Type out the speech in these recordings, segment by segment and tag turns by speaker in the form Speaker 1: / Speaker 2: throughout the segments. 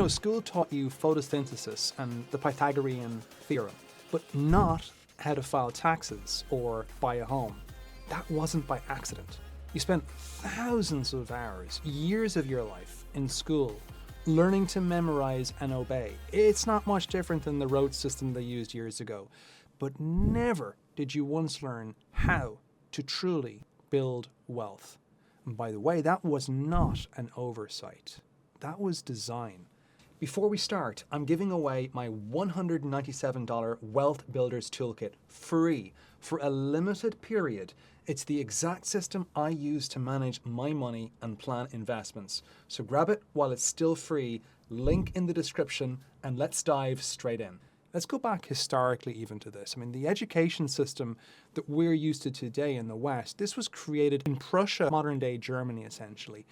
Speaker 1: School taught you photosynthesis and the Pythagorean theorem, but not how to file taxes or buy a home. That wasn't by accident. You spent thousands of hours, years of your life in school, learning to memorize and obey. It's not much different than the road system they used years ago. But never did you once learn how to truly build wealth. And by the way, that was not an oversight. That was design. Before we start, I'm giving away my $197 Wealth Builders Toolkit free for a limited period. It's the exact system I use to manage my money and plan investments. So grab it while it's still free, link in the description, and let's dive straight in. Let's go back historically even to this. The education system that we're used to today in the West, this was created in Prussia, modern-day Germany essentially.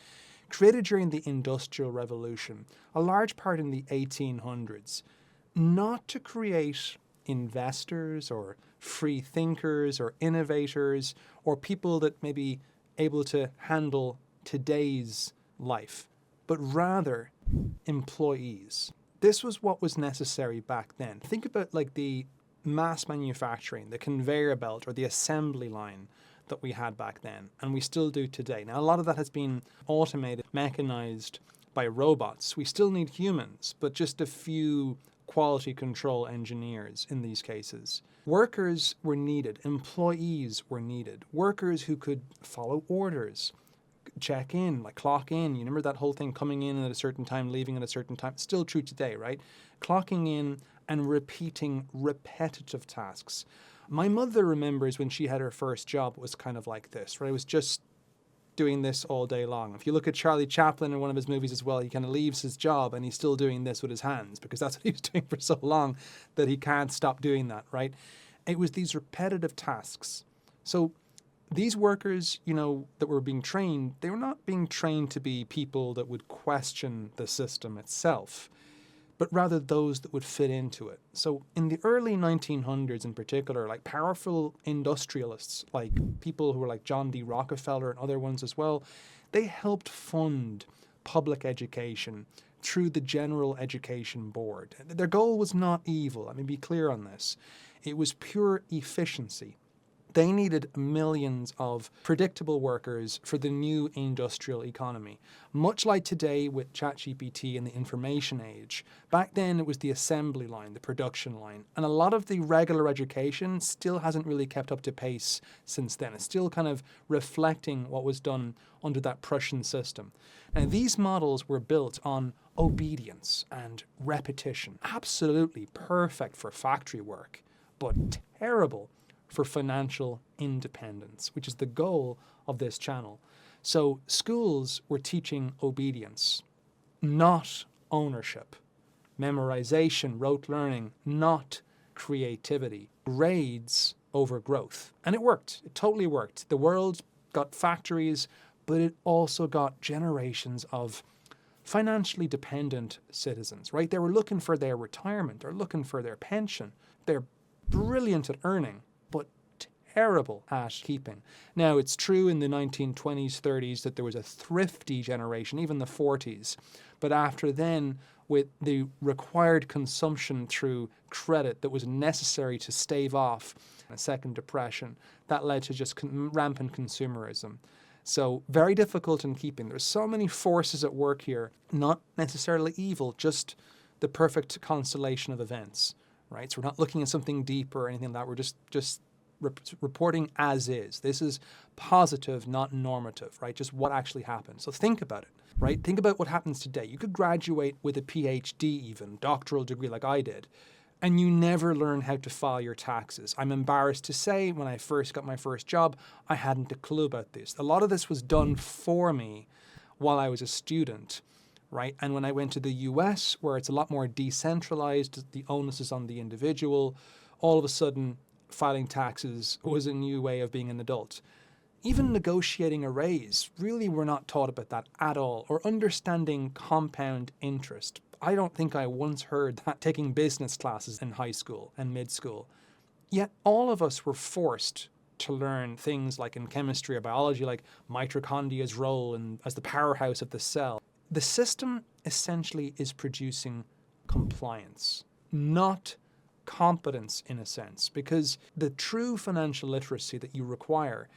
Speaker 1: Created during the Industrial Revolution, a large part in the 1800s, not to create investors or free thinkers or innovators or people that may be able to handle today's life, but rather employees. This was what was necessary back then. Think about like the mass manufacturing, the conveyor belt or the assembly line that we had back then, and we still do today. Now, a lot of that has been automated, mechanized by robots. We still need humans, but just a few quality control engineers in these cases. Workers were needed, employees were needed, workers who could follow orders, check in, like clock in. You remember that whole thing, coming in at a certain time, leaving at a certain time? Still true today, right? Clocking in and repeating repetitive tasks. My mother remembers when she had her first job, it was kind of like this, right? It was just doing this all day long. If you look at Charlie Chaplin in one of his movies as well, he kind of leaves his job and he's still doing this with his hands because that's what he was doing for so long that he can't stop doing that, right? It was these repetitive tasks. So these workers, that were being trained, they were not being trained to be people that would question the system itself, but rather those that would fit into it. So in the early 1900s in particular, like powerful industrialists, like people who were like John D. Rockefeller and other ones as well, they helped fund public education through the General Education Board. Their goal was not evil, let me be clear on this. It was pure efficiency. They needed millions of predictable workers for the new industrial economy. Much like today with ChatGPT and the information age, back then it was the assembly line, the production line. And a lot of the regular education still hasn't really kept up to pace since then. It's still kind of reflecting what was done under that Prussian system. Now, these models were built on obedience and repetition. Absolutely perfect for factory work, but terrible for financial independence, which is the goal of this channel. So schools were teaching obedience, not ownership. Memorization, rote learning, not creativity. Grades over growth. And it worked. It totally worked. The world got factories, but it also got generations of financially dependent citizens, right? They were looking for their retirement or looking for their pension. They're brilliant at earning, but terrible at keeping. Now, it's true in the 1920s, 30s that there was a thrifty generation, even the 40s. But after then, with the required consumption through credit that was necessary to stave off a second depression, that led to just rampant consumerism. So very difficult in keeping. There's so many forces at work here, not necessarily evil, just the perfect constellation of events, right? So we're not looking at something deeper or anything like that. We're just reporting as is. This is positive, not normative, right? Just what actually happened. So think about it, right? Think about what happens today. You could graduate with a PhD even, doctoral degree like I did, and you never learn how to file your taxes. I'm embarrassed to say, when I first got my first job, I hadn't a clue about this. A lot of this was done for me while I was a student, right? And when I went to the US, where it's a lot more decentralized, the onus is on the individual, all of a sudden, filing taxes was a new way of being an adult. Even negotiating a raise, really we're not taught about that at all, or understanding compound interest. I don't think I once heard that taking business classes in high school and mid-school. Yet all of us were forced to learn things like in chemistry or biology, like mitochondria's role as the powerhouse of the cell. The system essentially is producing compliance, not competence in a sense, because the true financial literacy that you require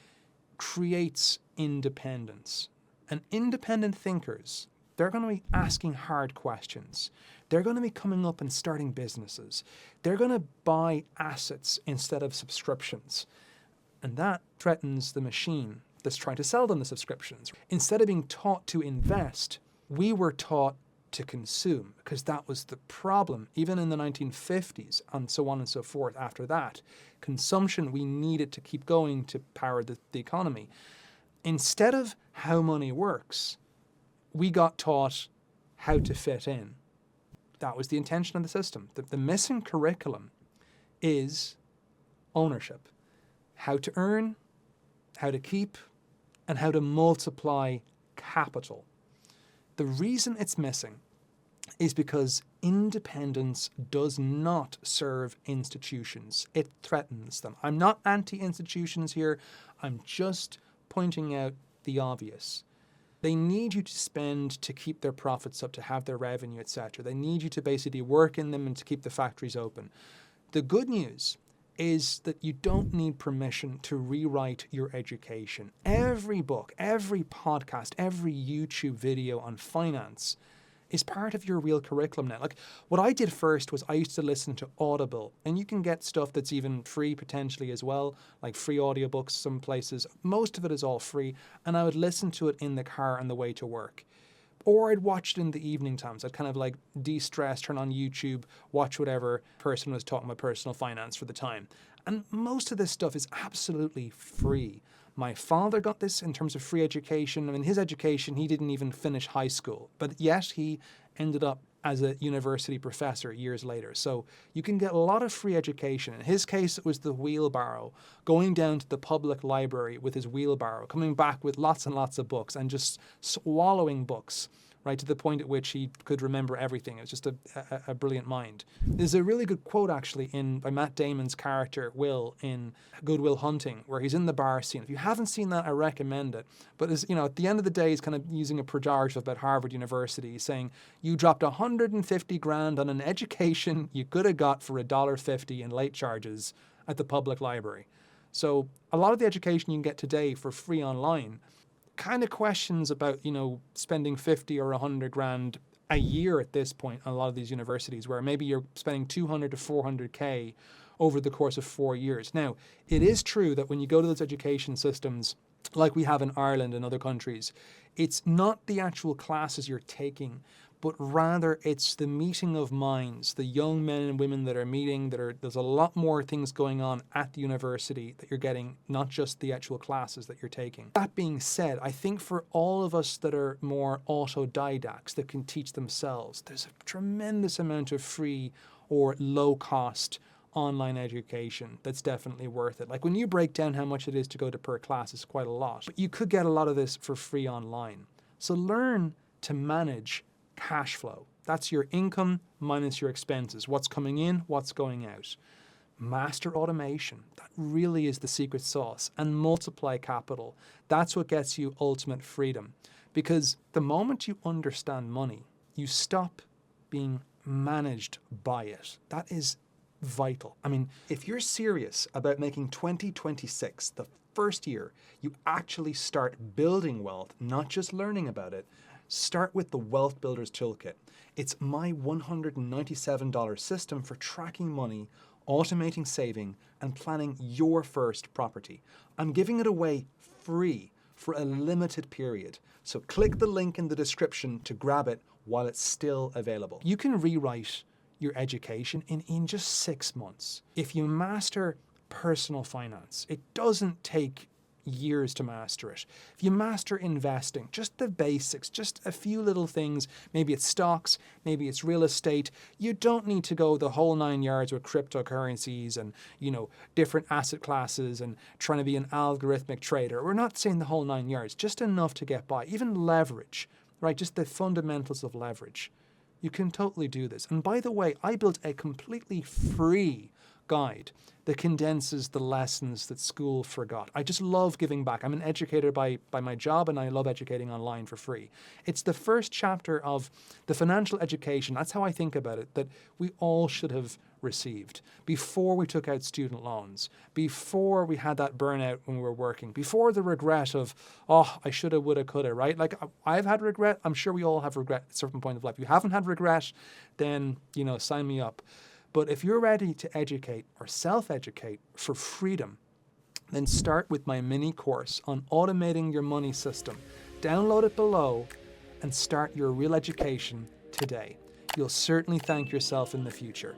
Speaker 1: creates independence. And independent thinkers, they're going to be asking hard questions. They're going to be coming up and starting businesses. They're going to buy assets instead of subscriptions. And that threatens the machine that's trying to sell them the subscriptions. Instead of being taught to invest, we were taught to consume, because that was the problem. Even in the 1950s and so on and so forth after that, consumption, we needed to keep going to power the economy. Instead of how money works, we got taught how to fit in. That was the intention of the system. The missing curriculum is ownership. How to earn, how to keep, and how to multiply capital. The reason it's missing is because independence does not serve institutions. It threatens them. I'm not anti-institutions here. I'm just pointing out the obvious. They need you to spend to keep their profits up, to have their revenue, etc. They need you to basically work in them and to keep the factories open. The good news is that you don't need permission to rewrite your education. Every book, every podcast, every YouTube video on finance is part of your real curriculum now. Like, what I did first was I used to listen to Audible, and you can get stuff that's even free potentially as well, like free audiobooks some places. Most of it is all free, and I would listen to it in the car on the way to work. Or I'd watch it in the evening times. I'd kind of like de-stress, turn on YouTube, watch whatever person was talking about personal finance for the time. And most of this stuff is absolutely free. My father got this in terms of free education. I mean, his education, he didn't even finish high school, but yet he ended up as a university professor years later. So you can get a lot of free education. In his case, it was the wheelbarrow, going down to the public library with his wheelbarrow, coming back with lots and lots of books and just swallowing books, right, to the point at which he could remember everything. It was just a brilliant mind. There's a really good quote actually by Matt Damon's character Will in Good Will Hunting, where he's in the bar scene. If you haven't seen that, I recommend it. But at the end of the day, he's kind of using a pejorative about Harvard University. He's saying, you dropped 150 grand on an education you could have got for $1.50 in late charges at the public library. So a lot of the education you can get today for free online kind of questions about, spending 50 or 100 grand a year at this point on a lot of these universities, where maybe you're spending 200 to 400K over the course of 4 years. Now, it is true that when you go to those education systems, like we have in Ireland and other countries, it's not the actual classes you're taking, but rather it's the meeting of minds, the young men and women that are meeting, there's a lot more things going on at the university that you're getting, not just the actual classes that you're taking. That being said, I think for all of us that are more autodidacts that can teach themselves, there's a tremendous amount of free or low-cost online education that's definitely worth it. Like when you break down how much it is to go to per class, it's quite a lot. But you could get a lot of this for free online. So learn to manage cash flow. That's your income minus your expenses. What's coming in, what's going out. Master automation. That really is the secret sauce. And multiply capital. That's what gets you ultimate freedom. Because the moment you understand money, you stop being managed by it. That is vital. I mean, if you're serious about making 2026 the first year you actually start building wealth, not just learning about it, start with the Wealth Builders Toolkit. It's my $197 system for tracking money, automating saving, and planning your first property. I'm giving it away free for a limited period. So click the link in the description to grab it while it's still available. You can rewrite your education in just 6 months. If you master personal finance, it doesn't take years to master it. If you master investing, just the basics, just a few little things, maybe it's stocks, maybe it's real estate, you don't need to go the whole 9 yards with cryptocurrencies and, different asset classes and trying to be an algorithmic trader. We're not saying the whole 9 yards, just enough to get by. Even leverage, right? Just the fundamentals of leverage. You can totally do this. And by the way, I built a completely free guide that condenses the lessons that school forgot. I just love giving back. I'm an educator by my job, and I love educating online for free. It's the first chapter of the financial education, that's how I think about it, that we all should have received before we took out student loans, before we had that burnout when we were working, before the regret of, oh, I shoulda, woulda, coulda, right? Like, I've had regret. I'm sure we all have regret at a certain point of life. If you haven't had regret, then, sign me up. But if you're ready to educate or self-educate for freedom, then start with my mini course on automating your money system. Download it below and start your real education today. You'll certainly thank yourself in the future.